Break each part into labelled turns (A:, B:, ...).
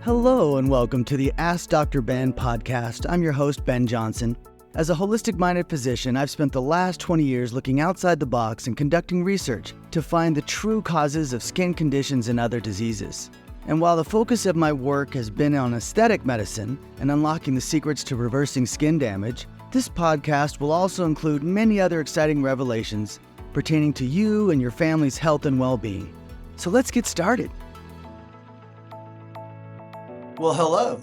A: Hello and welcome to the AskDrBen podcast. I'm your host, Ben Johnson. As a holistic-minded physician, I've spent the last 20 years looking outside the box and conducting research to find the true causes of skin conditions and other diseases. And while the focus of my work has been on aesthetic medicine and unlocking the secrets to reversing skin damage, this podcast will also include many other exciting revelations pertaining to you and your family's health and well-being. So let's get started. Well, hello.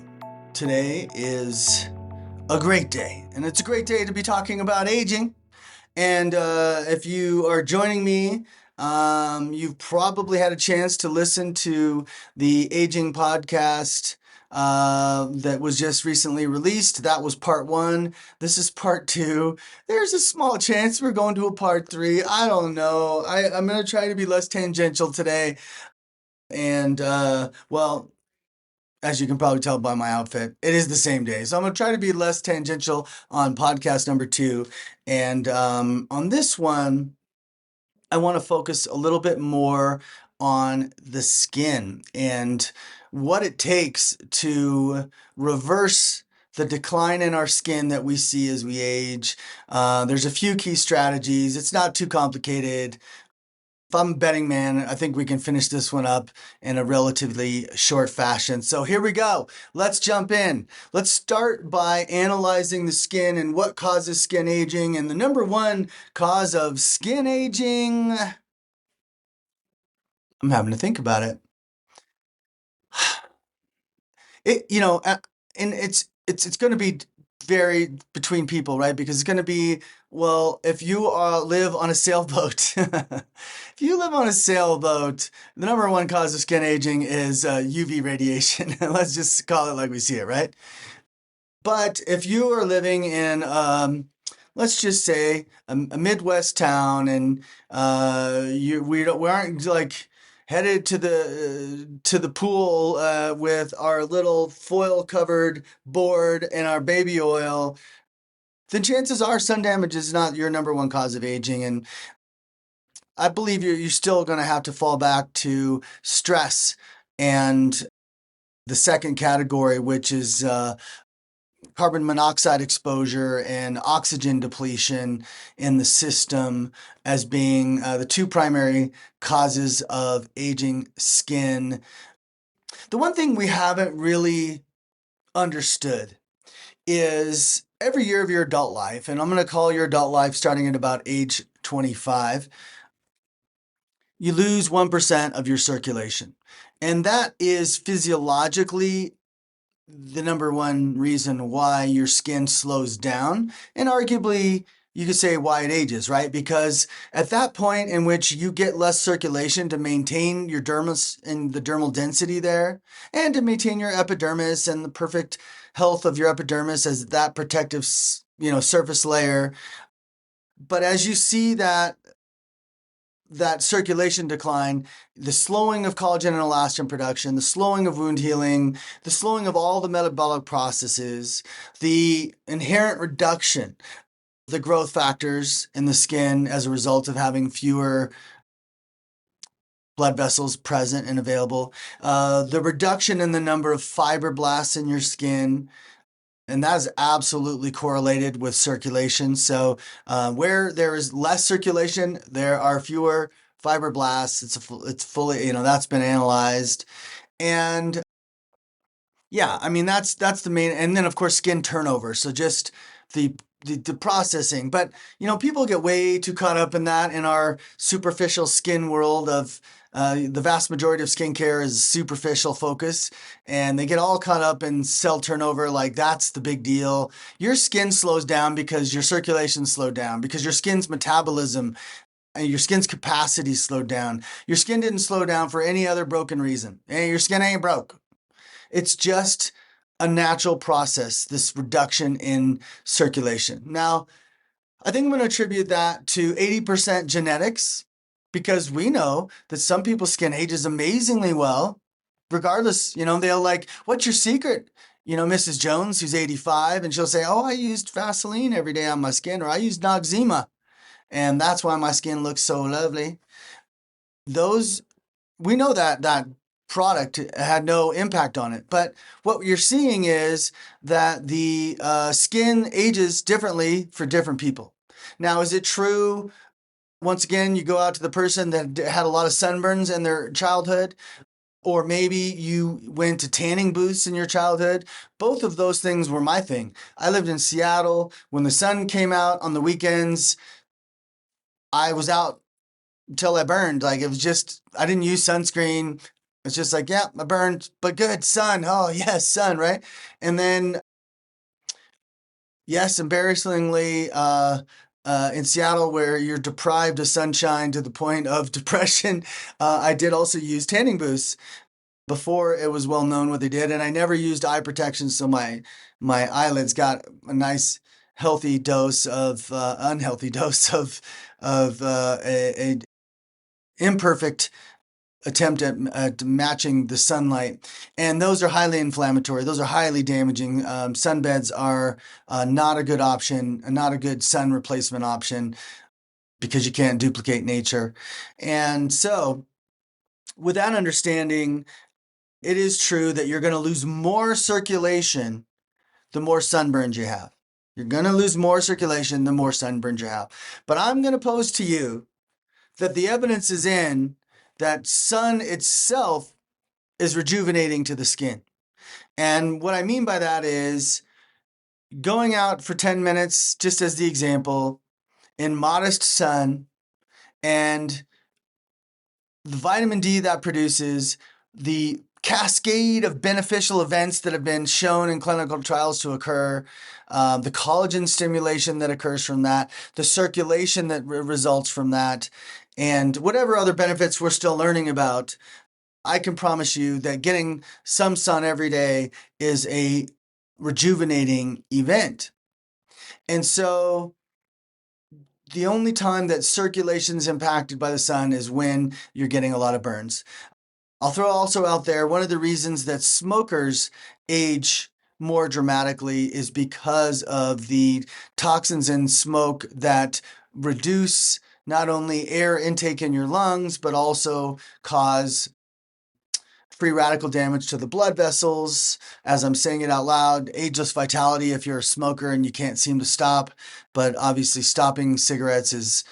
A: Today is a great day, and it's a great day to be talking about aging. And if you are joining me, you've probably had a chance to listen to the aging podcast that was just recently released. That was part 1. This is part 2. There's a small chance we're going to a part 3. I don't know. I'm going to try to be less tangential today. And, well, as you can probably tell by my outfit, it is the same day. So I'm going to try to be less tangential on podcast number 2. And on this one, I want to focus a little bit more on the skin and what it takes to reverse the decline in our skin that we see as we age. There's a few key strategies. It's not too complicated. If I'm a betting man, I think we can finish this one up in a relatively short fashion. So here we go. Let's jump in. Let's start by analyzing the skin and what causes skin aging. And the number one cause of skin aging, I'm having to think about it. And it's going to be vary between people, right? Because it's going to be, well, if you live on a sailboat, if you live on a sailboat, the number one cause of skin aging is UV radiation. Let's just call it like we see it, right? But if you are living in, let's just say a Midwest town, and we aren't like headed to the pool with our little foil-covered board and our baby oil, then chances are sun damage is not your number one cause of aging. And I believe you're still going to have to fall back to stress and the second category, which is carbon monoxide exposure and oxygen depletion in the system, as being the two primary causes of aging skin. The one thing we haven't really understood is every year of your adult life, and I'm going to call your adult life starting at about age 25, you lose 1% of your circulation. And that is physiologically the number one reason why your skin slows down, and arguably you could say why it ages, right? Because at that point in which you get less circulation to maintain your dermis and the dermal density there, and to maintain your epidermis and the perfect health of your epidermis as that protective, surface layer. But as you see that circulation decline, the slowing of collagen and elastin production, the slowing of wound healing, the slowing of all the metabolic processes, the inherent reduction of the growth factors in the skin as a result of having fewer blood vessels present and available, the reduction in the number of fibroblasts in your skin, and that is absolutely correlated with circulation. So where there is less circulation, there are fewer fibroblasts. It's fully, that's been analyzed. And yeah, I mean, that's the main, and then of course, skin turnover. So just the processing. But, people get way too caught up in that in our superficial skin world of the vast majority of skincare is superficial focus, and they get all caught up in cell turnover like that's the big deal. Your skin slows down because your circulation slowed down, because your skin's metabolism and your skin's capacity slowed down. Your skin didn't slow down for any other broken reason. And your skin ain't broke. It's just a natural process, this reduction in circulation. Now, I think I'm going to attribute that to 80% genetics, because we know that some people's skin ages amazingly well, regardless, they'll like, what's your secret? Mrs. Jones, who's 85, and she'll say, oh, I used Vaseline every day on my skin, or I used Noxzema, and that's why my skin looks so lovely. We know that product had no impact on it. But what you're seeing is that the skin ages differently for different people. Now, is it true? Once again, you go out to the person that had a lot of sunburns in their childhood, or maybe you went to tanning booths in your childhood. Both of those things were my thing. I lived in Seattle. When the sun came out on the weekends, I was out until I burned. Like, it was just, I didn't use sunscreen. It's just like, yeah, I burned, but good, sun. Oh, yes, sun, right? And then, yes, embarrassingly, in Seattle, where you're deprived of sunshine to the point of depression, I did also use tanning booths before it was well known what they did, and I never used eye protection, so my eyelids got a nice healthy dose of unhealthy dose of a imperfect attempt at matching the sunlight, and those are highly inflammatory. Those are highly damaging. Sunbeds are not a good option, not a good sun replacement option, because you can't duplicate nature. And so, with that understanding, it is true that you're going to lose more circulation the more sunburns you have. You're going to lose more circulation the more sunburns you have. But I'm going to pose to you that the evidence is in that sun itself is rejuvenating to the skin. And what I mean by that is going out for 10 minutes, just as the example, in modest sun, and the vitamin D that produces, the cascade of beneficial events that have been shown in clinical trials to occur, the collagen stimulation that occurs from that, the circulation that results from that, and whatever other benefits we're still learning about, I can promise you that getting some sun every day is a rejuvenating event. And so the only time that circulation is impacted by the sun is when you're getting a lot of burns. I'll throw also out there, one of the reasons that smokers age more dramatically is because of the toxins in smoke that reduce not only air intake in your lungs, but also cause free radical damage to the blood vessels. As I'm saying it out loud, ageless vitality if you're a smoker and you can't seem to stop. But obviously stopping cigarettes is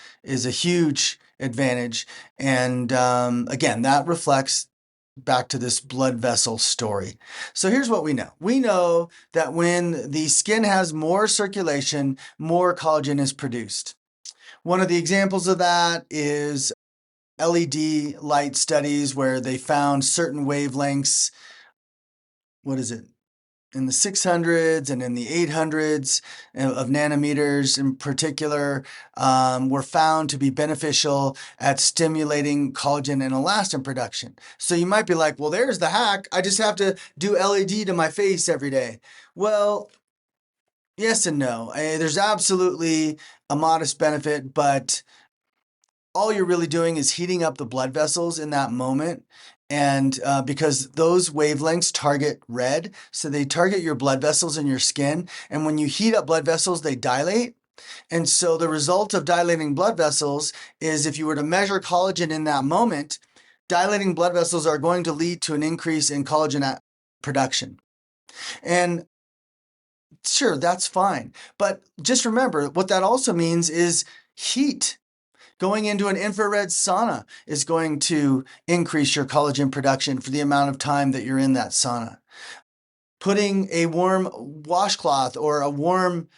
A: a huge advantage. And again, that reflects back to this blood vessel story. So here's what we know. We know that when the skin has more circulation, more collagen is produced. One of the examples of that is LED light studies where they found certain wavelengths, what is it, in the 600s and in the 800s of nanometers in particular, were found to be beneficial at stimulating collagen and elastin production. So you might be like, well, there's the hack. I just have to do LED to my face every day. Well, yes and no. There's absolutely a modest benefit, but all you're really doing is heating up the blood vessels in that moment. And because those wavelengths target red, so they target your blood vessels in your skin. And when you heat up blood vessels, they dilate. And so the result of dilating blood vessels is, if you were to measure collagen in that moment, dilating blood vessels are going to lead to an increase in collagen production. And sure, that's fine. But just remember, what that also means is heat. Going into an infrared sauna is going to increase your collagen production for the amount of time that you're in that sauna. Putting a warm washcloth or a warm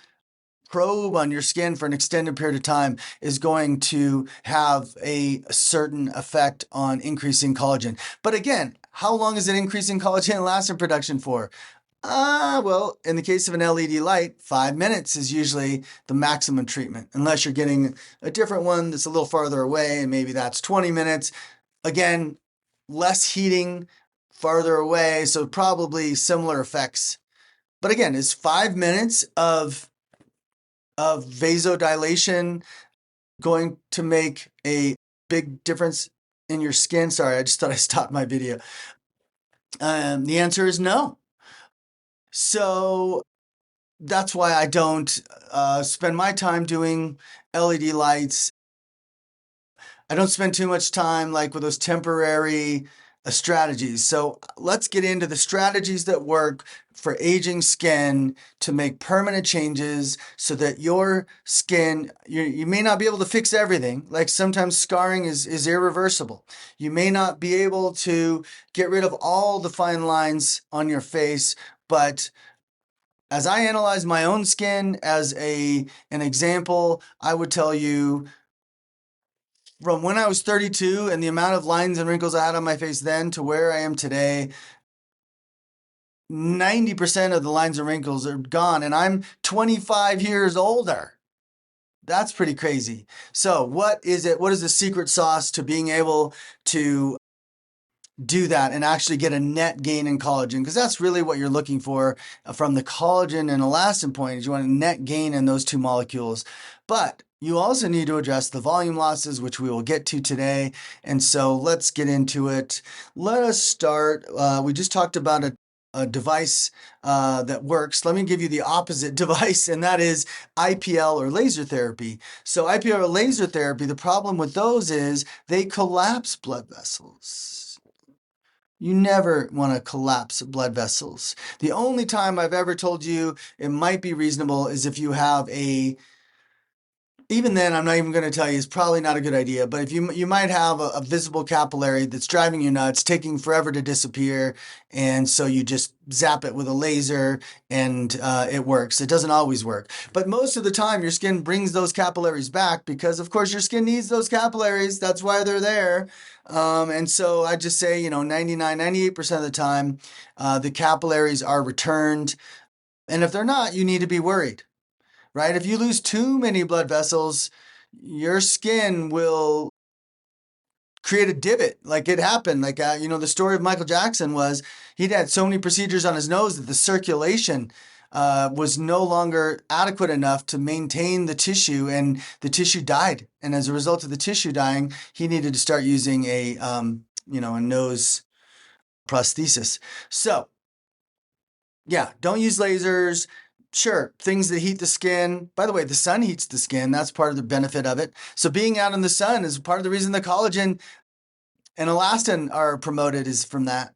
A: probe on your skin for an extended period of time is going to have a certain effect on increasing collagen. But again, how long is it increasing collagen and elastin production for? Well, in the case of an LED light, 5 minutes is usually the maximum treatment, unless you're getting a different one that's a little farther away, and maybe that's 20 minutes. Again, less heating, farther away, so probably similar effects. But again, is 5 minutes of vasodilation going to make a big difference in your skin? Sorry, I just thought I stopped my video. The answer is no. So that's why I don't spend my time doing LED lights. I don't spend too much time like with those temporary strategies. So let's get into the strategies that work for aging skin to make permanent changes so that your skin, you may not be able to fix everything. Like sometimes scarring is irreversible. You may not be able to get rid of all the fine lines on your face, but as I analyze my own skin as an example, I would tell you from when I was 32 and the amount of lines and wrinkles I had on my face then to where I am today, 90% of the lines and wrinkles are gone, and I'm 25 years older. That's pretty crazy. So, what is it? What is the secret sauce to being able to do that and actually get a net gain in collagen? Because that's really what you're looking for from the collagen and elastin point, is you want a net gain in those two molecules. But you also need to address the volume losses, which we will get to today. And so let's get into it. Let us start. We just talked about a device that works. Let me give you the opposite device, and that is IPL or laser therapy. So IPL or laser therapy, the problem with those is they collapse blood vessels. You never want to collapse blood vessels. The only time I've ever told you it might be reasonable is if you have even then, I'm not even going to tell you, it's probably not a good idea, but if you might have a visible capillary that's driving you nuts, taking forever to disappear, and so you just zap it with a laser and it works. It doesn't always work. But most of the time, your skin brings those capillaries back because, of course, your skin needs those capillaries. That's why they're there. And so I just say, 99, 98% of the time, the capillaries are returned. And if they're not, you need to be worried. Right? If you lose too many blood vessels, your skin will create a divot. Like it happened. Like, the story of Michael Jackson was he'd had so many procedures on his nose that the circulation was no longer adequate enough to maintain the tissue, and the tissue died. And as a result of the tissue dying, he needed to start using a nose prosthesis. So, yeah, don't use lasers. Sure, things that heat the skin. By the way, the sun heats the skin. That's part of the benefit of it. So being out in the sun is part of the reason the collagen and elastin are promoted, is from that.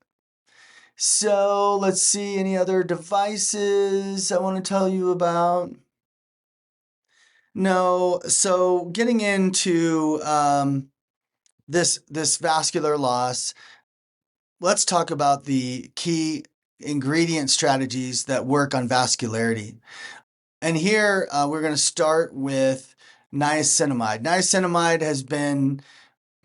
A: So let's see, any other devices I want to tell you about? No. So getting into this vascular loss, let's talk about the key ingredient strategies that work on vascularity. And here we're going to start with niacinamide. Niacinamide has been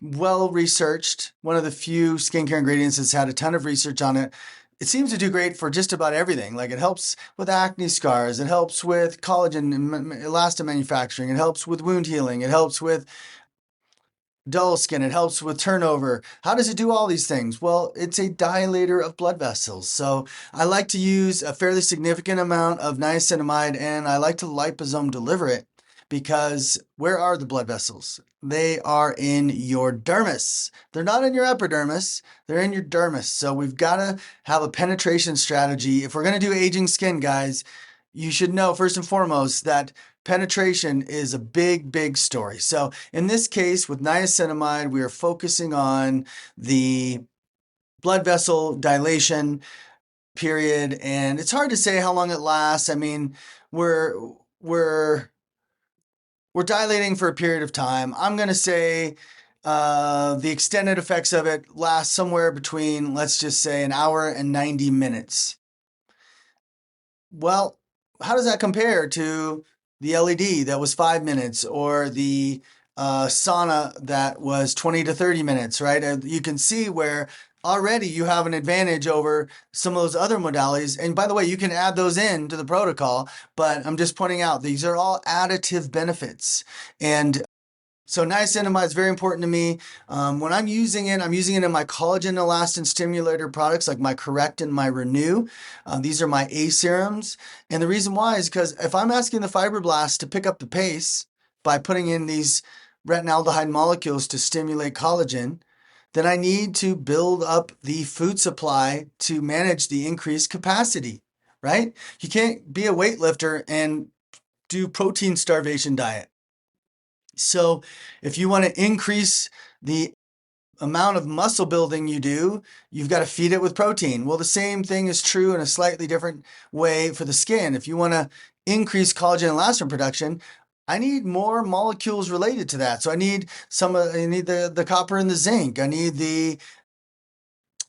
A: well researched, one of the few skincare ingredients that's had a ton of research on it. It seems to do great for just about everything. Like it helps with acne scars, it helps with collagen and elastin manufacturing, it helps with wound healing, it helps with dull skin, it helps with turnover. How does it do all these things? Well, it's a dilator of blood vessels. So I like to use a fairly significant amount of niacinamide, and I like to liposome deliver it, because where are the blood vessels? They are in your dermis. They're not in your epidermis, they're in your dermis. So we've got to have a penetration strategy. If we're going to do aging skin, guys, you should know first and foremost that penetration is a big, big story. So in this case with niacinamide, we are focusing on the blood vessel dilation period, and it's hard to say how long it lasts. I mean, we're dilating for a period of time. I'm going to say the extended effects of it last somewhere between, let's just say, an hour and 90 minutes. Well, how does that compare to the LED that was 5 minutes, or the sauna that was 20 to 30 minutes, right? You can see where already you have an advantage over some of those other modalities. And by the way, you can add those in to the protocol, but I'm just pointing out these are all additive benefits. And so niacinamide is very important to me. When I'm using it in my collagen elastin stimulator products like my Correct and my Renew. These are my A serums. And the reason why is because if I'm asking the fibroblasts to pick up the pace by putting in these retinaldehyde molecules to stimulate collagen, then I need to build up the food supply to manage the increased capacity, right? You can't be a weightlifter and do protein starvation diet. So if you want to increase the amount of muscle building you do, you've got to feed it with protein. Well, the same thing is true in a slightly different way for the skin. If you want to increase collagen and elastin production, I need more molecules related to that. So I need the copper and the zinc. I need the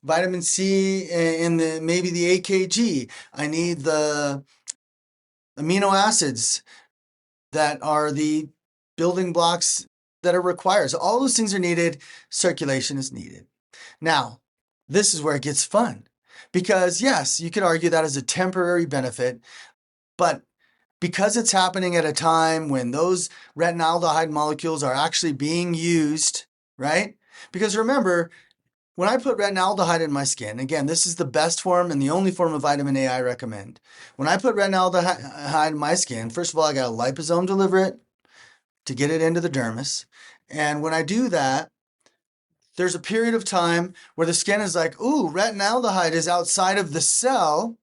A: vitamin C and maybe the AKG. I need the amino acids that are the building blocks that are required. So all those things are needed. Circulation is needed. Now, this is where it gets fun because yes, you could argue that as a temporary benefit, but because it's happening at a time when those retinaldehyde molecules are actually being used, right? Because remember, when I put retinaldehyde in my skin, again, this is the best form and the only form of vitamin A I recommend. When I put retinaldehyde in my skin, first of all, I got a liposome deliver it to get it into the dermis. And when I do that, there's a period of time where the skin is like, ooh, retinaldehyde is outside of the cell.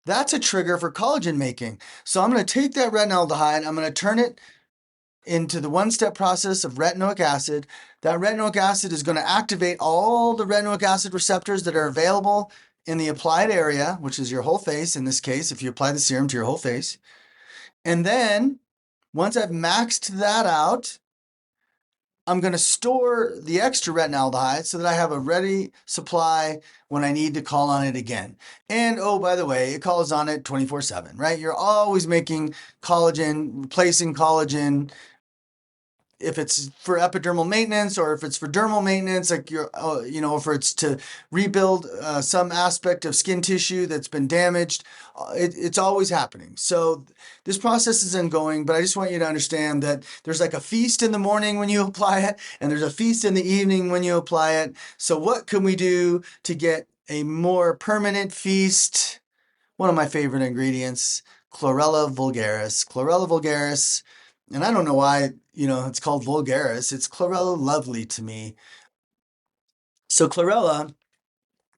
A: That's a trigger for collagen making. So I'm going to take that retinaldehyde, I'm going to turn it into the one-step process of retinoic acid. That retinoic acid is going to activate all the retinoic acid receptors that are available in the applied area, which is your whole face in this case, if you apply the serum to your whole face. And then once I've maxed that out, I'm going to store the extra retinaldehyde so that I have a ready supply when I need to call on it again. And oh, by the way, it calls on it 24/7, right? You're always making collagen, replacing collagen. If it's for epidermal maintenance or if it's for dermal maintenance, like if it's to rebuild some aspect of skin tissue that's been damaged, it's always happening. So this process is ongoing, but I just want you to understand that there's like a feast in the morning when you apply it, and there's a feast in the evening when you apply it. So what can we do to get a more permanent feast? One of my favorite ingredients, chlorella vulgaris. Chlorella vulgaris, and I don't know why, it's called vulgaris. It's chlorella lovely to me. So chlorella,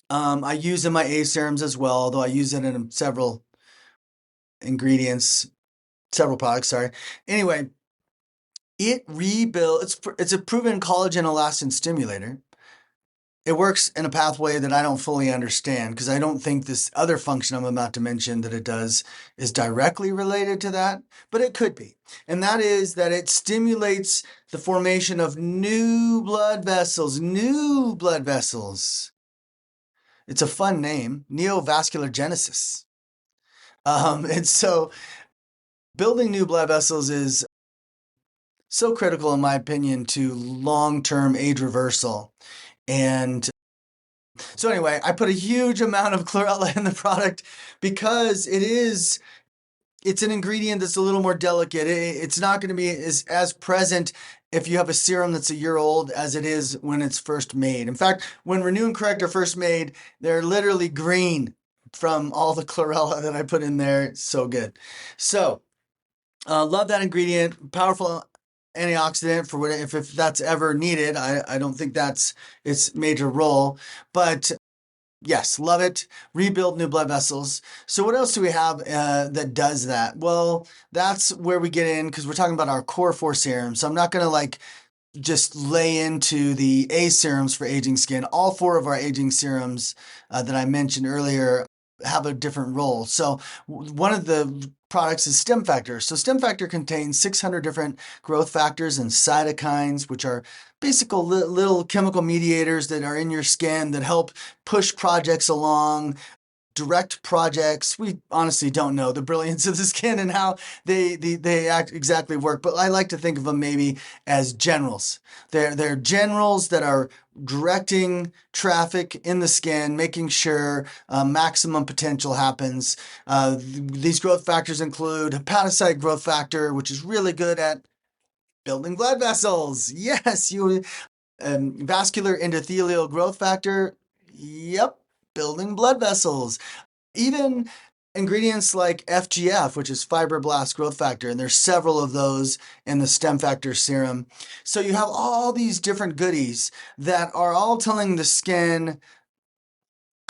A: I use in my A serums as well, though I use it in several products, sorry. Anyway, it rebuilds, it's a proven collagen elastin stimulator. It works in a pathway that I don't fully understand because I don't think this other function I'm about to mention that it does is directly related to that, but it could be. And that is that it stimulates the formation of new blood vessels. It's a fun name, neovascular-genesis. And so building new blood vessels is so critical, in my opinion, to long-term age reversal. And so anyway, I put a huge amount of chlorella in the product because it's an ingredient that's a little more delicate. It's not going to be as present if you have a serum that's a year old as it is when it's first made. In fact, when Renew and Correct are first made, they're literally green from all the chlorella that I put in there. It's so good. So love that ingredient. Powerful antioxidant for if that's ever needed. I don't think that's its major role, but yes, love it. Rebuild new blood vessels. So what else do we have that does that? Well, that's where we get in because we're talking about our core 4 serums. So I'm not going to just lay into the A serums for aging skin. All 4 of our aging serums that I mentioned earlier have a different role. So one of the products is stem factor. So stem factor contains 600 different growth factors and cytokines, which are basic little chemical mediators that are in your skin that help push projects along, direct projects. We honestly don't know the brilliance of the skin and how they exactly work, but I like to think of them maybe as generals. They're generals that are directing traffic in the skin, making sure maximum potential happens. These growth factors include hepatocyte growth factor, which is really good at building blood vessels. Yes, vascular endothelial growth factor. Yep, building blood vessels. Even ingredients like FGF, which is fibroblast growth factor, and there's several of those in the stem factor serum. So you have all these different goodies that are all telling the skin,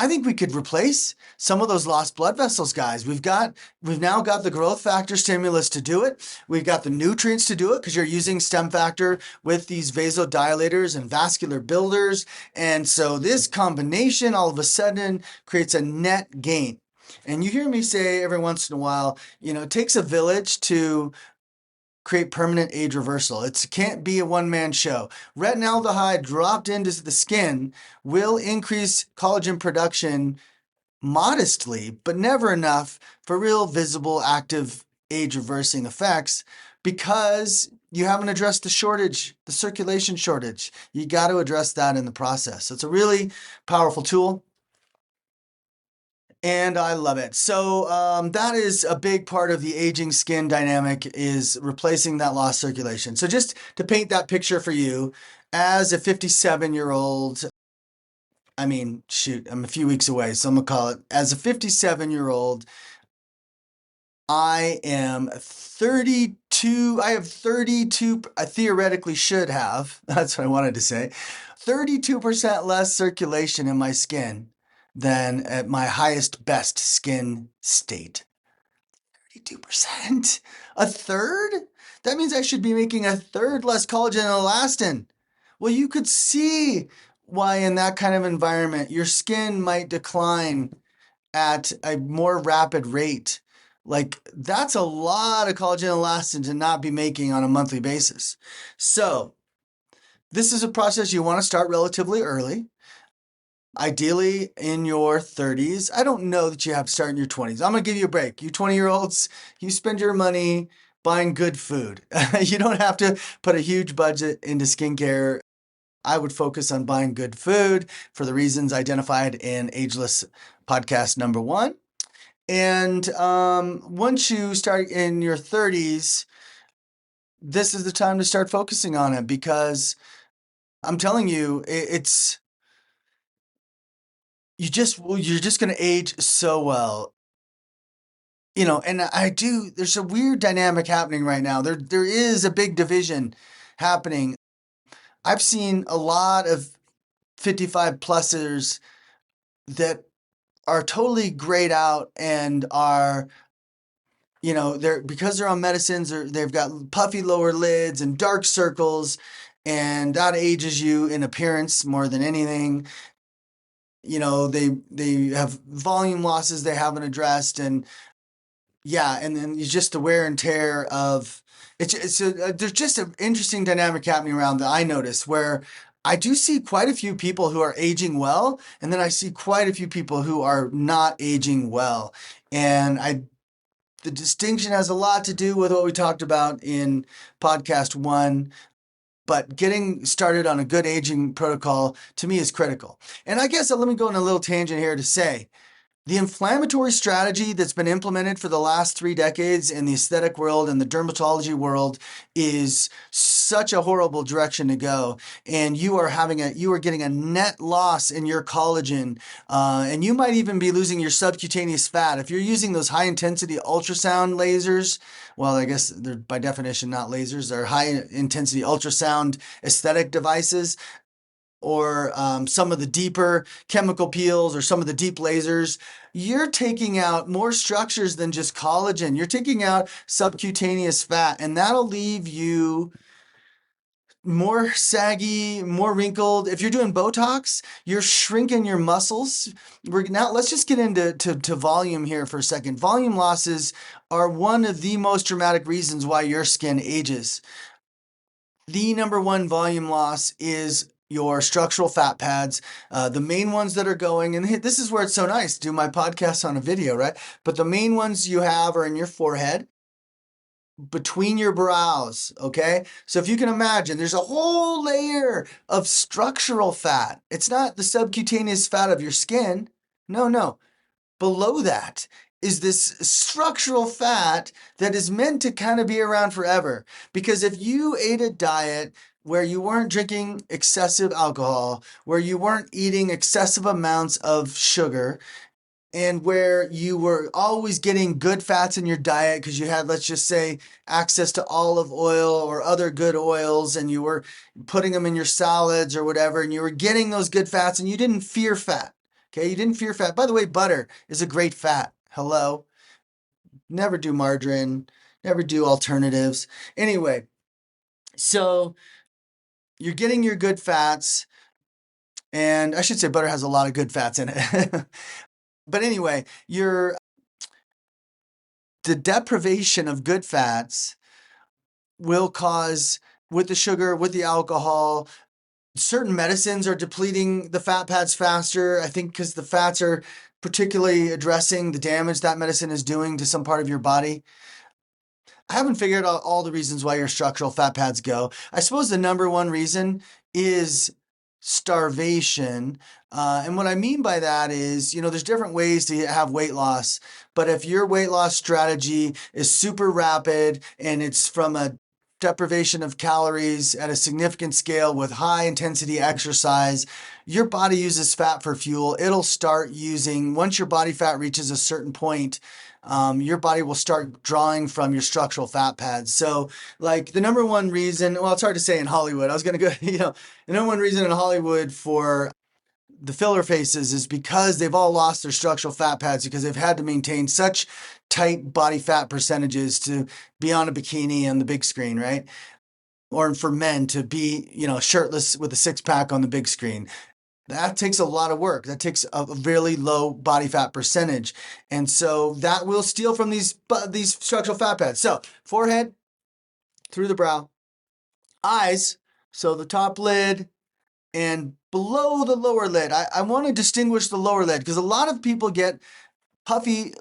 A: I think we could replace some of those lost blood vessels, guys. We've now got the growth factor stimulus to do it. We've got the nutrients to do it because you're using stem factor with these vasodilators and vascular builders. And so this combination all of a sudden creates a net gain. And you hear me say every once in a while, it takes a village to create permanent age reversal. It can't be a one-man show. Retinaldehyde dropped into the skin will increase collagen production modestly, but never enough for real visible active age reversing effects because you haven't addressed the shortage, the circulation shortage. You got to address that in the process. So it's a really powerful tool. And I love it. So that is a big part of the aging skin dynamic is replacing that lost circulation. So just to paint that picture for you, as a 57-year-old, I mean, shoot, I'm a few weeks away, so I'm going to call it, as a 57-year-old, I am 32, I have 32, I theoretically should have, that's what I wanted to say, 32% less circulation in my skin than at my highest, best skin state. 32%? A third? That means I should be making a third less collagen and elastin. Well, you could see why in that kind of environment, your skin might decline at a more rapid rate. Like, that's a lot of collagen and elastin to not be making on a monthly basis. So, this is a process you want to start relatively early. Ideally in your 30s. I don't know that you have to start in your 20s. I'm going to give you a break. You 20-year-olds, you spend your money buying good food. You don't have to put a huge budget into skincare. I would focus on buying good food for the reasons identified in Ageless podcast number 1. And once you start in your 30s, this is the time to start focusing on it because I'm telling you, you're just going to age so well. And there's a weird dynamic happening right now. There is a big division happening. I've seen a lot of 55 plusers that are totally grayed out and are, because they're on medicines, they've got puffy lower lids and dark circles, and that ages you in appearance more than anything. They have volume losses they haven't addressed, and then it's just the wear and tear of there's just an interesting dynamic happening around that I notice where I do see quite a few people who are aging well, and then I see quite a few people who are not aging well. And the distinction has a lot to do with what we talked about in podcast 1. But getting started on a good aging protocol to me is critical. And I guess let me go on a little tangent here to say, the inflammatory strategy that's been implemented for the last 3 decades in the aesthetic world and the dermatology world is such a horrible direction to go. And you are getting a net loss in your collagen, and you might even be losing your subcutaneous fat. If you're using those high intensity ultrasound lasers, well, I guess they're by definition not lasers, they're high intensity ultrasound aesthetic devices, or some of the deeper chemical peels or some of the deep lasers, you're taking out more structures than just collagen. You're taking out subcutaneous fat, and that'll leave you more saggy, more wrinkled. If you're doing Botox, you're shrinking your muscles. Let's just get into volume here for a second. Volume losses are one of the most dramatic reasons why your skin ages. The number one volume loss is your structural fat pads, the main ones that are going, and this is where it's so nice to do my podcast on a video, right? But the main ones you have are in your forehead, between your brows, okay? So if you can imagine, there's a whole layer of structural fat. It's not the subcutaneous fat of your skin. No. Below that is this structural fat that is meant to kind of be around forever. Because if you ate a diet where you weren't drinking excessive alcohol, where you weren't eating excessive amounts of sugar, and where you were always getting good fats in your diet because you had, let's just say, access to olive oil or other good oils, and you were putting them in your salads or whatever, and you were getting those good fats and you didn't fear fat. Okay, you didn't fear fat. By the way, butter is a great fat. Hello. Never do margarine, never do alternatives. Anyway, so you're getting your good fats, and I should say butter has a lot of good fats in it. But anyway, the deprivation of good fats will cause, with the sugar, with the alcohol, certain medicines are depleting the fat pads faster. I think because the fats are particularly addressing the damage that medicine is doing to some part of your body. I haven't figured out all the reasons why your structural fat pads go. I suppose the number one reason is starvation. And what I mean by that is, there's different ways to have weight loss. But if your weight loss strategy is super rapid and it's from a deprivation of calories at a significant scale with high intensity exercise, your body uses fat for fuel. It'll start using, once your body fat reaches a certain point, your body will start drawing from your structural fat pads. So, like the number one reason, well, it's hard to say in Hollywood. I was going to go, the number one reason in Hollywood for the filler faces is because they've all lost their structural fat pads because they've had to maintain such tight body fat percentages to be on a bikini on the big screen, right? Or for men to be, shirtless with a six pack on the big screen. That takes a lot of work. That takes a really low body fat percentage. And so that will steal from these structural fat pads. So forehead, through the brow, eyes, so the top lid and below the lower lid. I want to distinguish the lower lid because a lot of people get puffy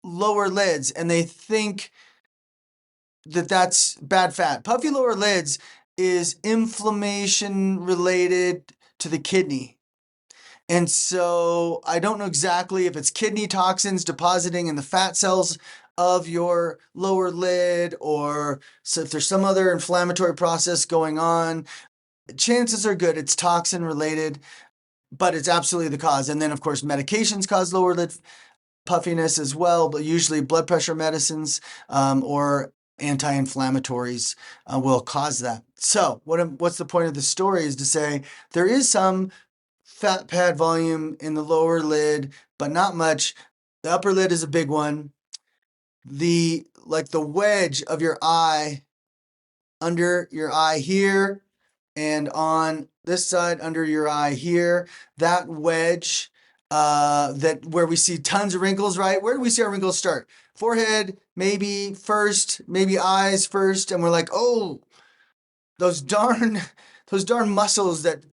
A: lower lids and they think that that's bad fat. Puffy lower lids is inflammation related to the kidney. And so I don't know exactly if it's kidney toxins depositing in the fat cells of your lower lid or so if there's some other inflammatory process going on. Chances are good it's toxin related, but it's absolutely the cause. And then, of course, medications cause lower lid puffiness as well, but usually blood pressure medicines or anti-inflammatories will cause that. So what's the point of the story is to say there is some fat pad volume in the lower lid, but not much. The upper lid is a big one. The wedge of your eye, under your eye here, and on this side under your eye here, that wedge, that where we see tons of wrinkles, right? Where do we see our wrinkles start? Forehead, maybe first, maybe eyes first, and we're like, oh, those darn muscles that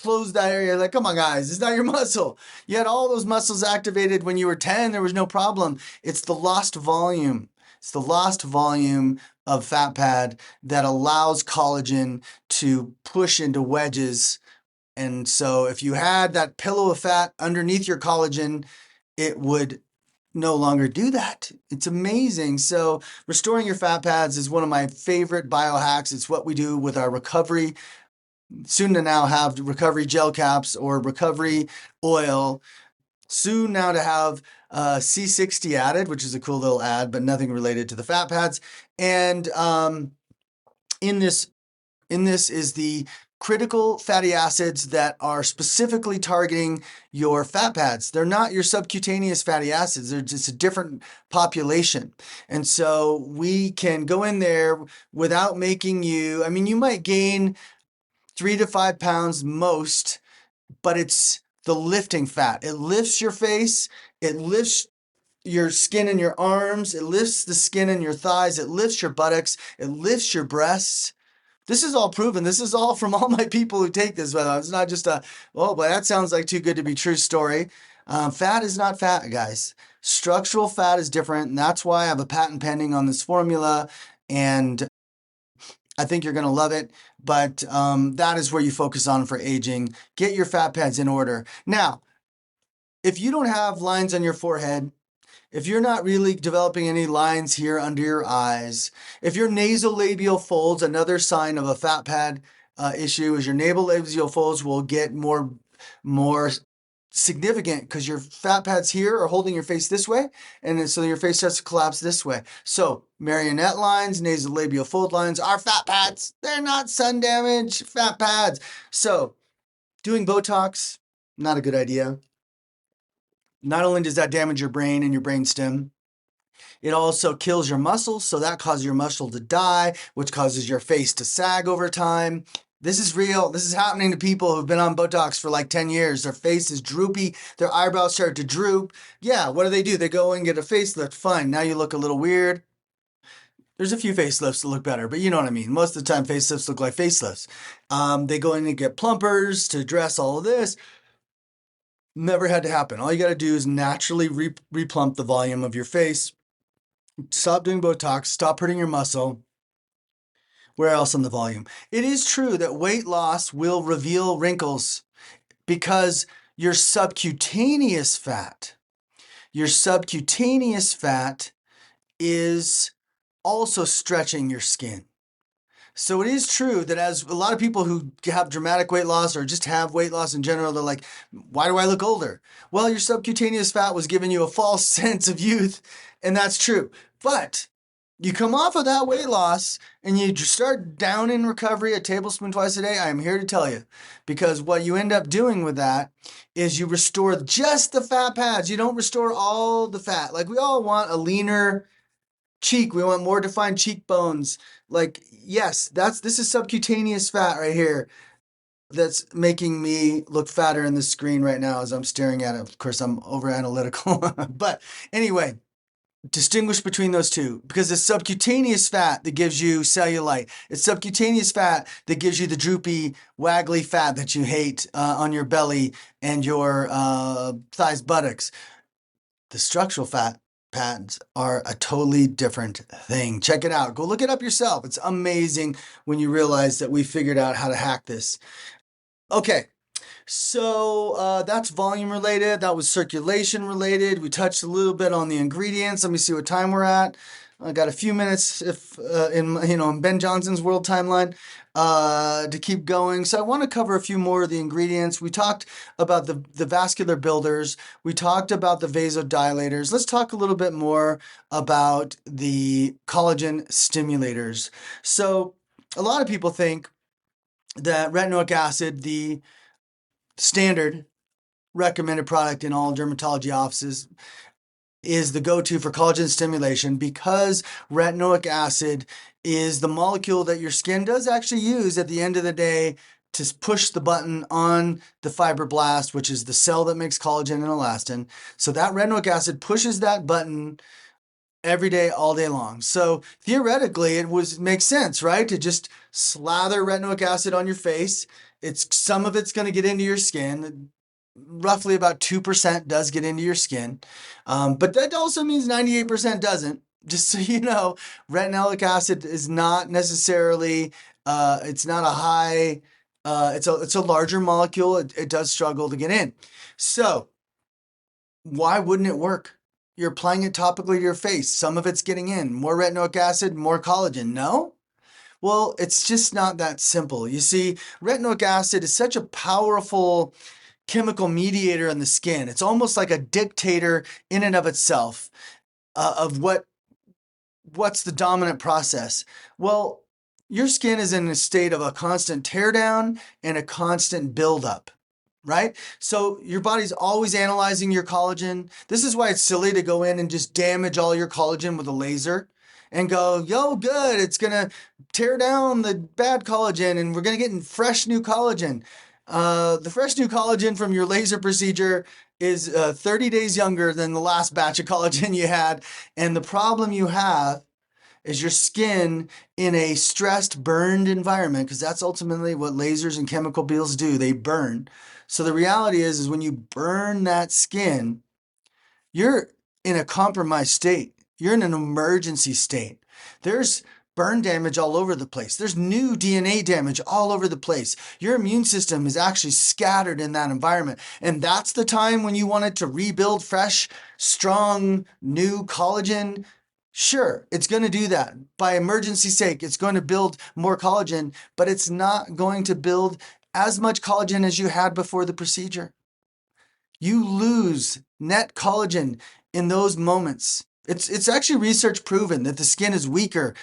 A: close that area. Like, come on, guys, it's not your muscle. You had all those muscles activated when you were 10. There was no problem. It's the lost volume. It's the lost volume of fat pad that allows collagen to push into wedges. And so if you had that pillow of fat underneath your collagen, it would no longer do that. It's amazing. So restoring your fat pads is one of my favorite biohacks. It's what we do with our recovery. Soon to now have recovery gel caps or recovery oil. Soon now to have C60 added, which is a cool little ad, but nothing related to the fat pads. And in this is the critical fatty acids that are specifically targeting your fat pads. They're not your subcutaneous fatty acids. They're just a different population. And so we can go in there without making you, you might gain 3 to 5 pounds most, but it's the lifting fat. It lifts your face. It lifts your skin in your arms. It lifts the skin in your thighs. It lifts your buttocks. It lifts your breasts. This is all proven. This is all from all my people who take this. It's not just but that sounds like too good to be true story. Fat is not fat, guys. Structural fat is different. And that's why I have a patent pending on this formula. And I think you're going to love it, but that is where you focus on for aging. Get your fat pads in order. Now, if you don't have lines on your forehead, if you're not really developing any lines here under your eyes, if your nasolabial folds, another sign of a fat pad issue is your nasolabial folds will get more significant because your fat pads here are holding your face this way, and then so your face starts to collapse this way. So marionette lines, nasolabial fold lines are fat pads. They're not sun damage fat pads. So doing Botox, not a good idea. Not only does that damage your brain and your brain stem, it also kills your muscles, so that causes your muscle to die, which causes your face to sag over time. This is real. This is happening to people who've been on Botox for like 10 years. Their face is droopy. Their eyebrows start to droop. Yeah, what do? They go and get a facelift. Fine. Now you look a little weird. There's a few facelifts that look better, but you know what I mean. Most of the time, facelifts look like facelifts. They go in and get plumpers to address all of this. Never had to happen. All you got to do is naturally replump the volume of your face. Stop doing Botox. Stop hurting your muscle. Where else on the volume? It is true that weight loss will reveal wrinkles because your subcutaneous fat is also stretching your skin. So it is true that as a lot of people who have dramatic weight loss or just have weight loss in general, they're like, why do I look older? Well, your subcutaneous fat was giving you a false sense of youth, and that's true. But you come off of that weight loss and you start down in recovery, a tablespoon twice a day, I am here to tell you. Because what you end up doing with that is you restore just the fat pads. You don't restore all the fat. Like we all want a leaner cheek. We want more defined cheekbones. Like, yes, this is subcutaneous fat right here that's making me look fatter in the screen right now as I'm staring at it. Of course, I'm over analytical. But anyway, distinguish between those two because it's subcutaneous fat that gives you cellulite. It's subcutaneous fat that gives you the droopy, waggly fat that you hate on your belly and your thighs, buttocks. The structural fat pads are a totally different thing. Check it out. Go look it up yourself. It's amazing when you realize that we figured out how to hack this. Okay. So that's volume related. That was circulation related. We touched a little bit on the ingredients. Let me see what time we're at. I got a few minutes if in Ben Johnson's world timeline to keep going. So I want to cover a few more of the ingredients. We talked about the vascular builders. We talked about the vasodilators. Let's talk a little bit more about the collagen stimulators. So a lot of people think that retinoic acid, the standard recommended product in all dermatology offices, is the go-to for collagen stimulation because retinoic acid is the molecule that your skin does actually use at the end of the day to push the button on the fibroblast, which is the cell that makes collagen and elastin. So that retinoic acid pushes that button every day, all day long. So theoretically, makes sense, right? To just slather retinoic acid on your face. Some of it's going to get into your skin. Roughly about 2% does get into your skin. But that also means 98% doesn't. Just so you know, retinoic acid is not necessarily, it's not a high, it's a larger molecule. It does struggle to get in. So why wouldn't it work? You're applying it topically to your face. Some of it's getting in. More retinoic acid, more collagen. No? Well, it's just not that simple. You see, retinoic acid is such a powerful chemical mediator in the skin. It's almost like a dictator in and of itself of what's the dominant process. Well, your skin is in a state of a constant teardown and a constant buildup, right? So your body's always analyzing your collagen. This is why it's silly to go in and just damage all your collagen with a laser and go, yo, good, it's going to tear down the bad collagen and we're going to get fresh new collagen. The fresh new collagen from your laser procedure is 30 days younger than the last batch of collagen you had. And the problem you have is your skin in a stressed, burned environment, because that's ultimately what lasers and chemical peels do. They burn. So the reality is when you burn that skin, you're in a compromised state. You're in an emergency state. There's burn damage all over the place. There's new DNA damage all over the place. Your immune system is actually scattered in that environment. And that's the time when you want it to rebuild fresh, strong, new collagen. Sure, it's going to do that. By emergency sake, it's going to build more collagen, but it's not going to build as much collagen as you had before the procedure. You lose net collagen in those moments. It's actually research proven that the skin is weaker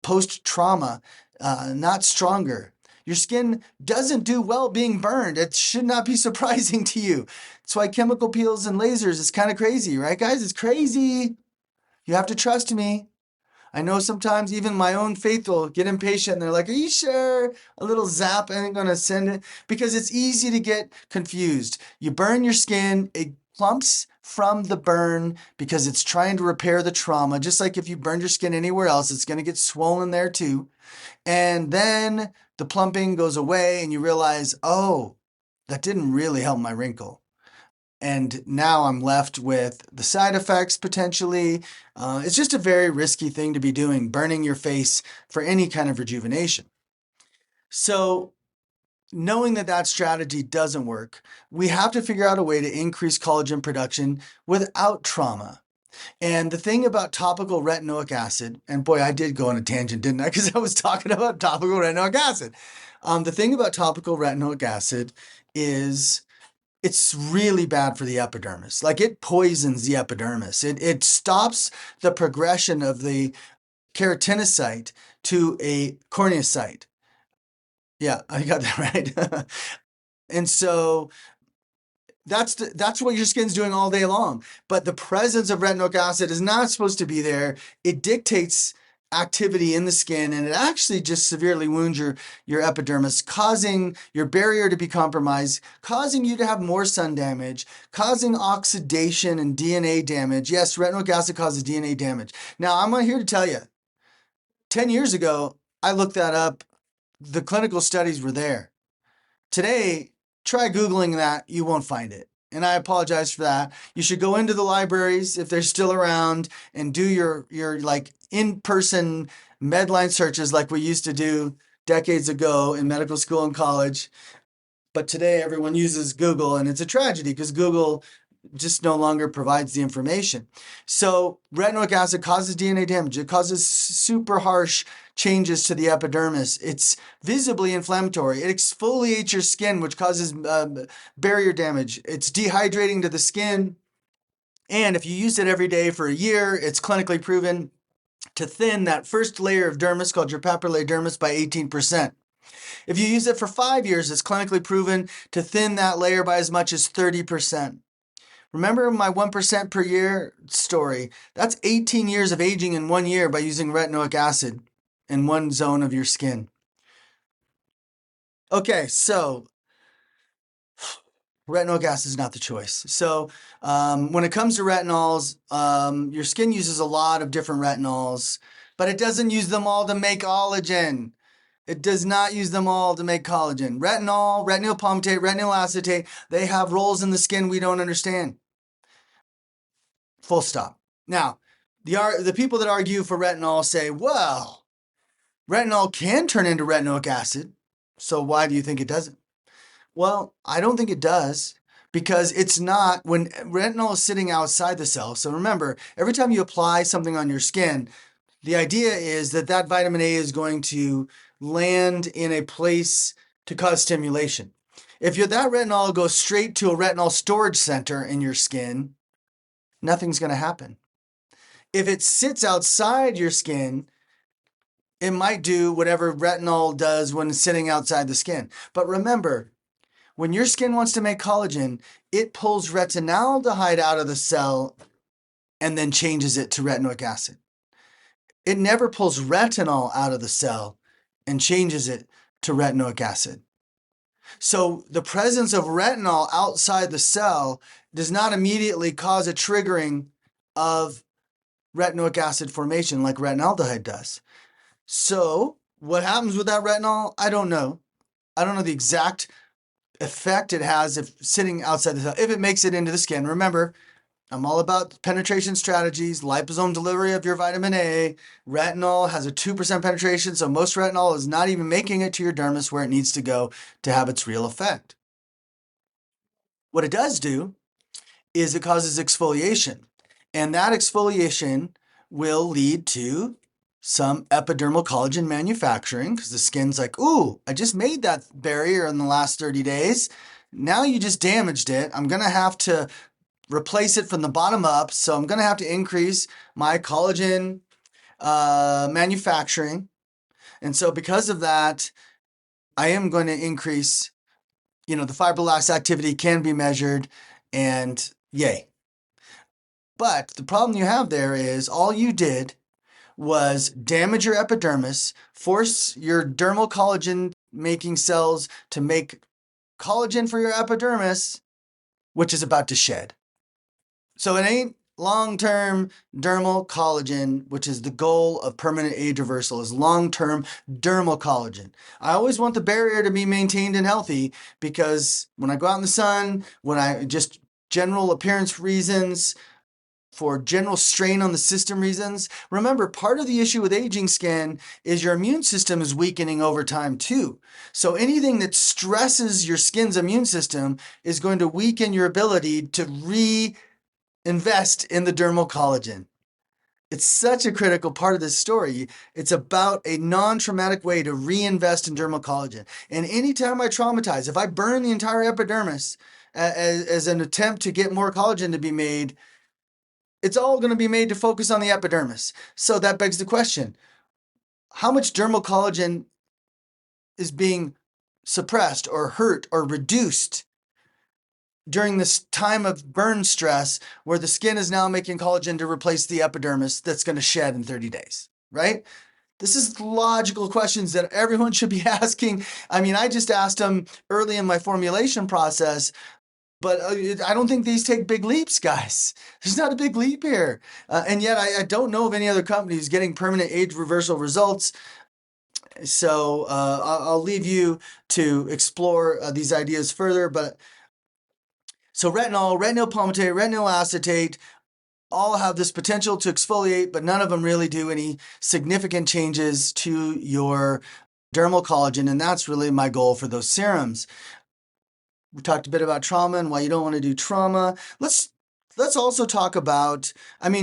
A: post-trauma, not stronger. Your skin doesn't do well being burned. It should not be surprising to you. That's why chemical peels and lasers is kind of crazy, right, guys? It's crazy. You have to trust me. I know sometimes even my own faithful get impatient and they're like, are you sure? A little zap ain't gonna send it? Because it's easy to get confused. You burn your skin, it plumps from the burn because it's trying to repair the trauma. Just like if you burned your skin anywhere else, it's gonna get swollen there too. And then the plumping goes away and you realize, oh, that didn't really help my wrinkle. And now I'm left with the side effects potentially. It's just a very risky thing to be doing, burning your face for any kind of rejuvenation. So, knowing that that strategy doesn't work, we have to figure out a way to increase collagen production without trauma. And the thing about topical retinoic acid, and boy, I did go on a tangent, didn't I? Because I was talking about topical retinoic acid. The thing about topical retinoic acid is it's really bad for the epidermis. Like it poisons the epidermis. It stops the progression of the keratinocyte to a corneocyte. Yeah, I got that right. And so that's what your skin's doing all day long. But the presence of retinoic acid is not supposed to be there. It dictates activity in the skin, and it actually just severely wounds your epidermis, causing your barrier to be compromised, causing you to have more sun damage, causing oxidation and DNA damage. Yes, retinoic acid causes DNA damage. Now, I'm here to tell you, 10 years ago, I looked that up. The clinical studies were there. Today, try Googling that. You won't find it. And I apologize for that. You should go into the libraries if they're still around and do your like in-person Medline searches like we used to do decades ago in medical school and college. But today everyone uses Google, and it's a tragedy because Google just no longer provides the information. So retinoic acid causes DNA damage. It causes super harsh changes to the epidermis. It's visibly inflammatory. It exfoliates your skin, which causes barrier damage. It's dehydrating to the skin. And if you use it every day for a year, it's clinically proven to thin that first layer of dermis called your papillae dermis by 18%. If you use it for 5 years, it's clinically proven to thin that layer by as much as 30%. Remember my 1% per year story? That's 18 years of aging in 1 year by using retinoic acid in one zone of your skin. Okay, so retinoic acid is not the choice. So when it comes to retinols, your skin uses a lot of different retinols, but it doesn't use them all to make collagen. It does not use them all to make collagen. Retinol, retinol palmitate, retinol acetate, they have roles in the skin we don't understand. Full stop. Now, the people that argue for retinol say, well, retinol can turn into retinoic acid, so why do you think it doesn't? Well, I don't think it does because it's not, when retinol is sitting outside the cell. So remember, every time you apply something on your skin, the idea is that that vitamin A is going to land in a place to cause stimulation. If that retinol goes straight to a retinol storage center in your skin, nothing's going to happen. If it sits outside your skin, it might do whatever retinol does when it's sitting outside the skin. But remember, when your skin wants to make collagen, it pulls retinaldehyde out of the cell and then changes it to retinoic acid. It never pulls retinol out of the cell and changes it to retinoic acid. So the presence of retinol outside the cell does not immediately cause a triggering of retinoic acid formation like retinaldehyde does. So what happens with that retinol? I don't know. I don't know the exact effect it has if sitting outside the cell, if it makes it into the skin. Remember, I'm all about penetration strategies, liposome delivery of your vitamin A. Retinol has a 2% penetration, so most retinol is not even making it to your dermis where it needs to go to have its real effect. What it does do is it causes exfoliation, and that exfoliation will lead to some epidermal collagen manufacturing because the skin's like, ooh, I just made that barrier in the last 30 days. Now you just damaged it. I'm going to have to replace it from the bottom up. So I'm going to have to increase my collagen manufacturing. And so because of that, I am going to increase, the fibroblast activity can be measured, and yay. But the problem you have there is all you did was damage your epidermis, force your dermal collagen making cells to make collagen for your epidermis, which is about to shed. So it ain't long-term dermal collagen, which is the goal of permanent age reversal, is long-term dermal collagen. I always want the barrier to be maintained and healthy, because when I go out in the sun, when I just general appearance reasons, for general strain on the system reasons. Remember, part of the issue with aging skin is your immune system is weakening over time too. So anything that stresses your skin's immune system is going to weaken your ability to reinvest in the dermal collagen. It's such a critical part of this story. It's about a non-traumatic way to reinvest in dermal collagen. And anytime I traumatize, if I burn the entire epidermis as an attempt to get more collagen to be made, it's all going to be made to focus on the epidermis. So that begs the question, how much dermal collagen is being suppressed or hurt or reduced during this time of burn stress where the skin is now making collagen to replace the epidermis that's going to shed in 30 days, right? This is logical questions that everyone should be asking. I mean, I just asked them early in my formulation process, but I don't think these take big leaps, guys. There's not a big leap here. And yet I don't know of any other companies getting permanent age reversal results. So I'll leave you to explore these ideas further. But so retinol, retinol palmitate, retinol acetate, all have this potential to exfoliate, but none of them really do any significant changes to your dermal collagen. And that's really my goal for those serums. We talked a bit about trauma and why you don't want to do trauma. Let's also talk about,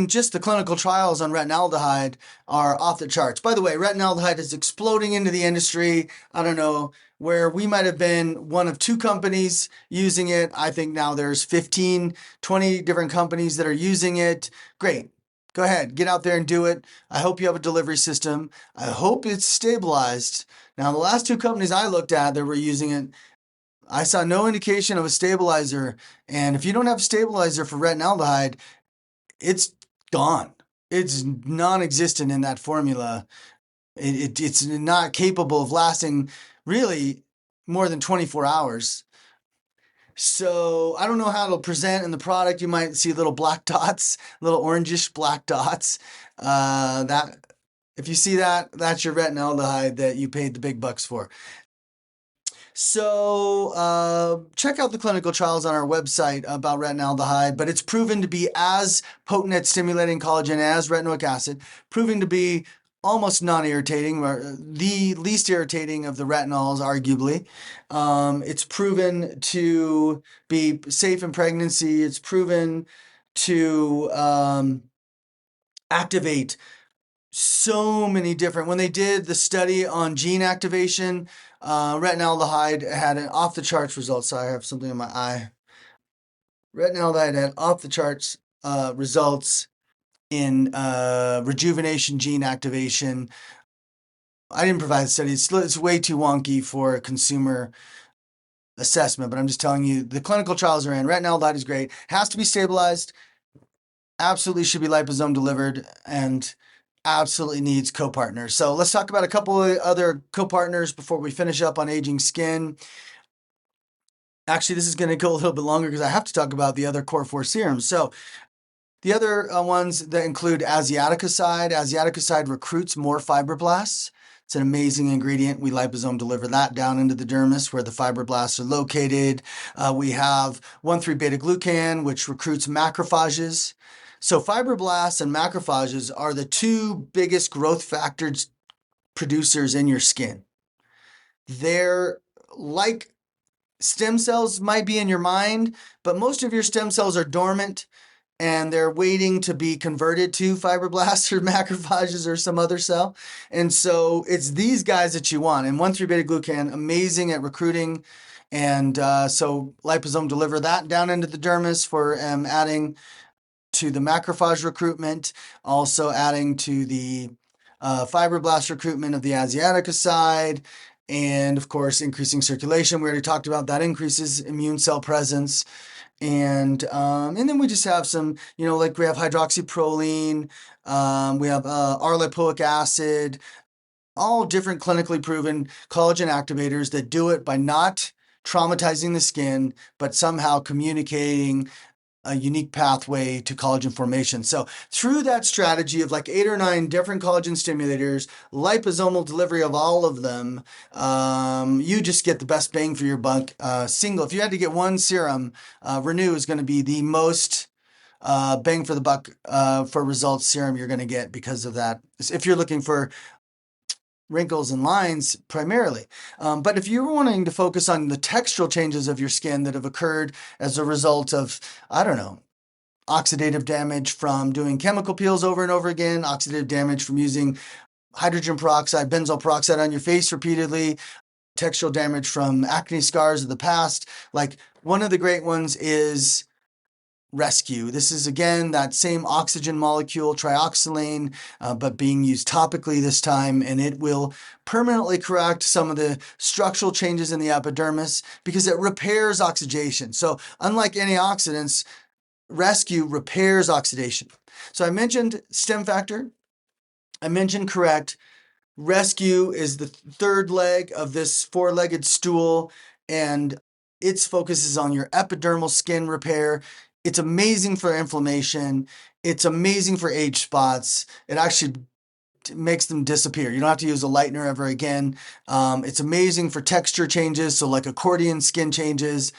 A: just the clinical trials on retinaldehyde are off the charts. By the way, retinaldehyde is exploding into the industry. I don't know, where we might have been one of 2 companies using it. I think now there's 15, 20 different companies that are using it. Great. Go ahead, get out there and do it. I hope you have a delivery system. I hope it's stabilized. Now, the last 2 companies I looked at that were using it, I saw no indication of a stabilizer. And if you don't have a stabilizer for retinaldehyde, it's gone. It's non-existent in that formula. It's not capable of lasting really more than 24 hours. So I don't know how it'll present in the product. You might see little black dots, little orangish black dots. If you see that, that's your retinaldehyde that you paid the big bucks for. So check out the clinical trials on our website about retinaldehyde, but it's proven to be as potent at stimulating collagen as retinoic acid, proving to be almost non-irritating, or the least irritating of the retinols, arguably. It's proven to be safe in pregnancy. It's proven to activate so many different, when they did the study on gene activation, retinaldehyde had an off the charts result. So I have something in my eye. Retinaldehyde had off the charts results in rejuvenation gene activation. I didn't provide the study. It's way too wonky for a consumer assessment, but I'm just telling you the clinical trials are in. Retinaldehyde is great. Has to be stabilized. Absolutely should be liposome delivered, and absolutely needs co-partners. So let's talk about a couple of other co-partners before we finish up on aging skin. Actually, this is going to go a little bit longer because I have to talk about the other core 4 serums. So the other ones that include asiaticoside. Asiaticoside recruits more fibroblasts. It's an amazing ingredient. We liposome deliver that down into the dermis where the fibroblasts are located. We have 1,3-beta-glucan, which recruits macrophages. So fibroblasts and macrophages are the 2 biggest growth factors producers in your skin. They're like stem cells might be in your mind, but most of your stem cells are dormant and they're waiting to be converted to fibroblasts or macrophages or some other cell. And so it's these guys that you want. And 1,3-beta-glucan, amazing at recruiting. And so liposome deliver that down into the dermis for adding to the macrophage recruitment, also adding to the fibroblast recruitment of the asiaticoside. And of course, increasing circulation. We already talked about that increases immune cell presence. And then we just have some, like we have hydroxyproline, we have R-lipoic acid, all different clinically proven collagen activators that do it by not traumatizing the skin, but somehow communicating a unique pathway to collagen formation. So through that strategy of like 8 or 9 different collagen stimulators, liposomal delivery of all of them, you just get the best bang for your buck. If you had to get one serum, Renew is going to be the most bang for the buck for results serum you're going to get because of that. If you're looking for wrinkles and lines primarily. But if you're wanting to focus on the textural changes of your skin that have occurred as a result of, I don't know, oxidative damage from doing chemical peels over and over again, oxidative damage from using hydrogen peroxide, benzoyl peroxide on your face repeatedly, textural damage from acne scars of the past, like one of the great ones is Rescue. This is again that same oxygen molecule, trioxylane, but being used topically this time, and it will permanently correct some of the structural changes in the epidermis because it repairs oxidation. So unlike antioxidants, Rescue repairs oxidation. So I mentioned stem factor, I mentioned correct. Rescue is the third leg of this four-legged stool, and its focus is on your epidermal skin repair. It's amazing for inflammation. It's amazing for age spots. It actually makes them disappear. You don't have to use a lightener ever again. It's amazing for texture changes, so like accordion skin changes.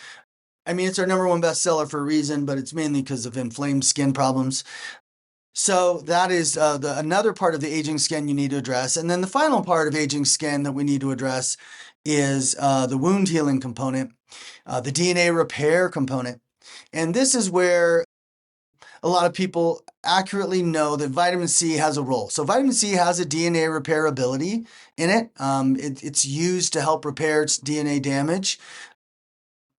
A: I mean, it's our number one bestseller for a reason, but it's mainly because of inflamed skin problems. So that is another part of the aging skin you need to address. And then the final part of aging skin that we need to address is the wound healing component, the DNA repair component. And this is where a lot of people accurately know that vitamin C has a role. So vitamin C has a DNA repair ability in it. It's used to help repair its DNA damage.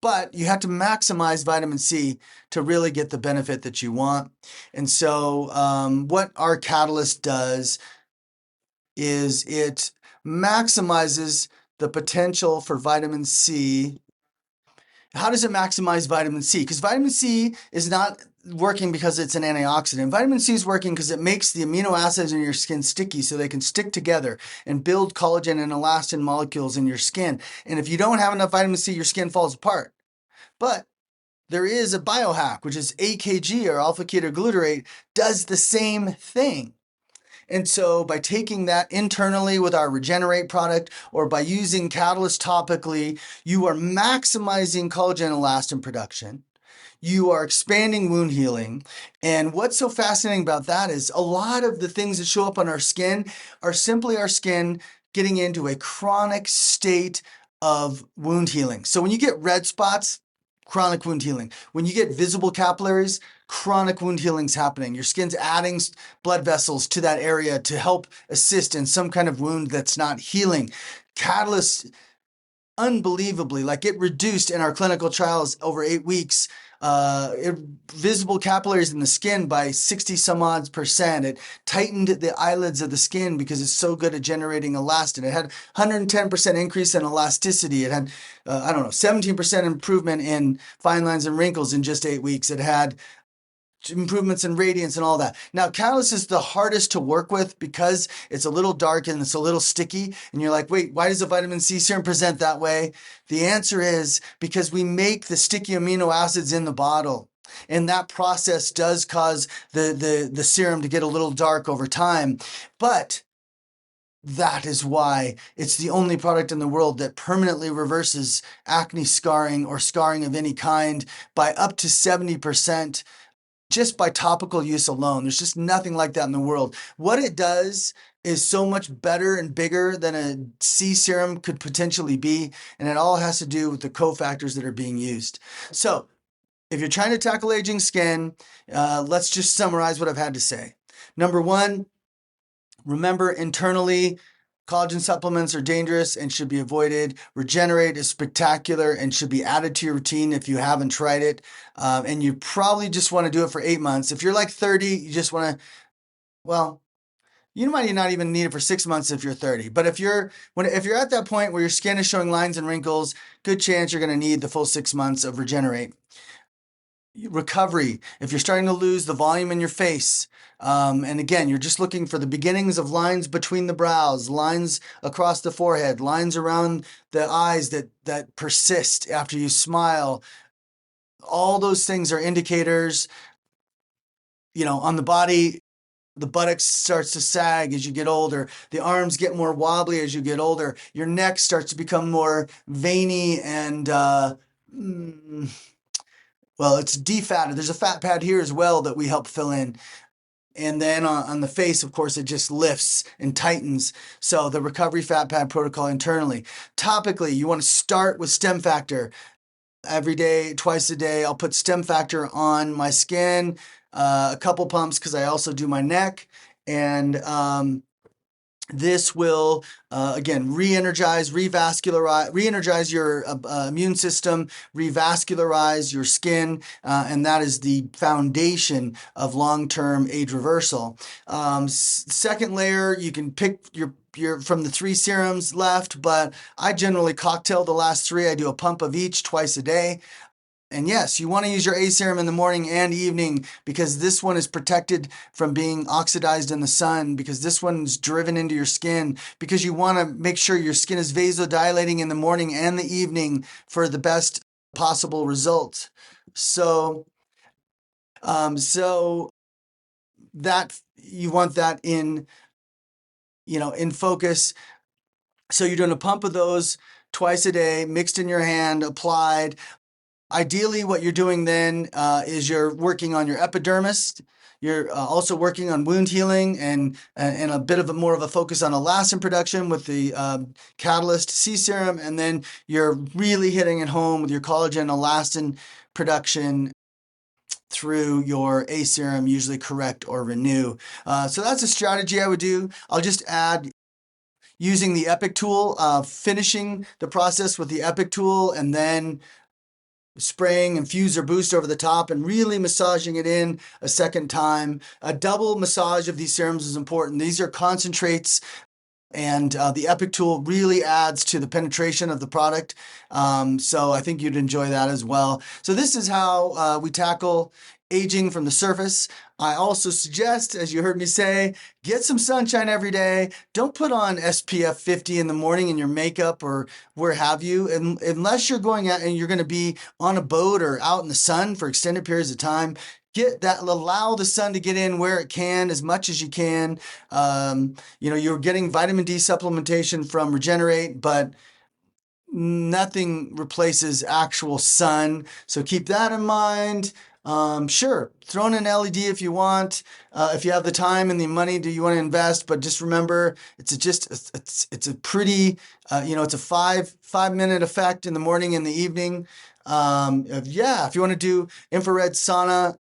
A: But you have to maximize vitamin C to really get the benefit that you want. And so what our catalyst does is it maximizes the potential for vitamin C. How does it maximize vitamin C? Because vitamin C is not working because it's an antioxidant. Vitamin C is working because it makes the amino acids in your skin sticky so they can stick together and build collagen and elastin molecules in your skin. And if you don't have enough vitamin C, your skin falls apart. But there is a biohack, which is AKG or alpha ketoglutarate, does the same thing. And so by taking that internally with our Regenerate product or by using Catalyst topically, you are maximizing collagen elastin production. You are expanding wound healing. And what's so fascinating about that is a lot of the things that show up on our skin are simply our skin getting into a chronic state of wound healing. So when you get red spots, chronic wound healing. When you get visible capillaries, chronic wound healing is happening. Your skin's adding blood vessels to that area to help assist in some kind of wound that's not healing. Catalyst, unbelievably, like it reduced in our clinical trials over 8 weeks, visible capillaries in the skin by 60 some odds %. It tightened the eyelids of the skin because it's so good at generating elastin. It had 110% increase in elasticity. It had, 17% improvement in fine lines and wrinkles in just 8 weeks. It had improvements in radiance and all that. Now, Catalyst is the hardest to work with because it's a little dark and it's a little sticky. And you're like, wait, why does the vitamin C serum present that way? The answer is because we make the sticky amino acids in the bottle. And that process does cause the serum to get a little dark over time. But that is why it's the only product in the world that permanently reverses acne scarring or scarring of any kind by up to 70%. Just by topical use alone. There's just nothing like that in the world. What it does is so much better and bigger than a C serum could potentially be, and it all has to do with the cofactors that are being used. So if you're trying to tackle aging skin, let's just summarize what I've had to say. Number one, remember internally, collagen supplements are dangerous and should be avoided. Regenerate is spectacular and should be added to your routine if you haven't tried it. And you probably just want to do it for 8 months. If you're like 30, you just want to, well, You might not even need it for 6 months if you're 30. But if you're at that point where your skin is showing lines and wrinkles, good chance you're going to need the full 6 months of Regenerate. Recovery, if you're starting to lose the volume in your face, and again, you're just looking for the beginnings of lines between the brows, lines across the forehead, lines around the eyes that persist after you smile. All those things are indicators. On the body, the buttocks starts to sag as you get older. The arms get more wobbly as you get older. Your neck starts to become more veiny and, it's defatted. There's a fat pad here as well that we help fill in. And then on the face, of course, it just lifts and tightens. So the recovery fat pad protocol internally. Topically, you want to start with stem factor. Every day, twice a day, I'll put stem factor on my skin, a couple pumps because I also do my neck. And this will, again, re-energize your immune system, revascularize your skin, and that is the foundation of long-term age reversal. Second layer, you can pick your from the 3 serums left, but I generally cocktail the last 3. I do a pump of each twice a day. And yes, you want to use your A serum in the morning and evening because this one is protected from being oxidized in the sun, because this one's driven into your skin, because you want to make sure your skin is vasodilating in the morning and the evening for the best possible result. So that you want that in focus. So you're doing a pump of those twice a day, mixed in your hand, applied. Ideally, what you're doing then is you're working on your epidermis. You're also working on wound healing and a bit of more of a focus on elastin production with the Catalyst C serum. And then you're really hitting it home with your collagen elastin production through your A serum, usually Correct or Renew. So that's a strategy I would do. I'll just add using the Epic tool, finishing the process with the Epic tool, and then spraying infuse or boost over the top and really massaging it in a second time. A double massage of these serums is important. These are concentrates, and the Epic tool really adds to the penetration of the product. So I think you'd enjoy that as well. So this is how we tackle aging from the surface. I also suggest, as you heard me say, get some sunshine every day. Don't put on SPF 50 in the morning in your makeup or where have you, unless you're going out and you're going to be on a boat or out in the sun for extended periods of time. Allow the sun to get in where it can as much as you can. You're getting vitamin D supplementation from Regenerate, but nothing replaces actual sun. So keep that in mind. Sure, throw in an LED if you want, if you have the time and the money you want to invest, but just remember, it's a pretty, it's a 5-minute effect in the morning and the evening. If you want to do infrared sauna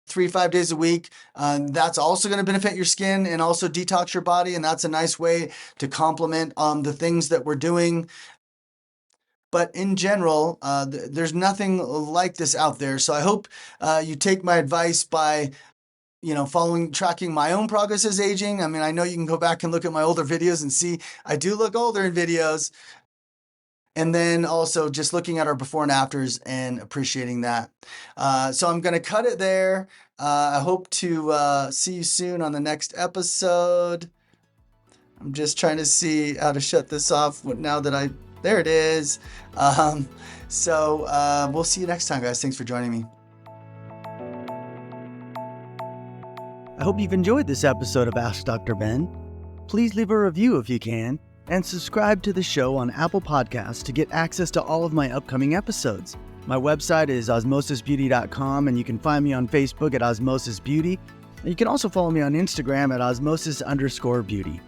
A: 3-5 days a week, that's also going to benefit your skin and also detox your body. And that's a nice way to complement the things that we're doing. But in general, there's nothing like this out there. So I hope you take my advice by, tracking my own progress as aging. I mean, I know you can go back and look at my older videos and see I do look older in videos. And then also just looking at our before and afters and appreciating that. So I'm going to cut it there. I hope to see you soon on the next episode. I'm just trying to see how to shut this off now that there it is. We'll see you next time, guys. Thanks for joining me.
B: I hope you've enjoyed this episode of Ask Dr. Ben. Please leave a review if you can, and subscribe to the show on Apple Podcasts to get access to all of my upcoming episodes. My website is osmosisbeauty.com, and you can find me on Facebook at osmosisbeauty. And you can also follow me on Instagram at osmosis_beauty.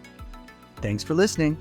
B: Thanks for listening.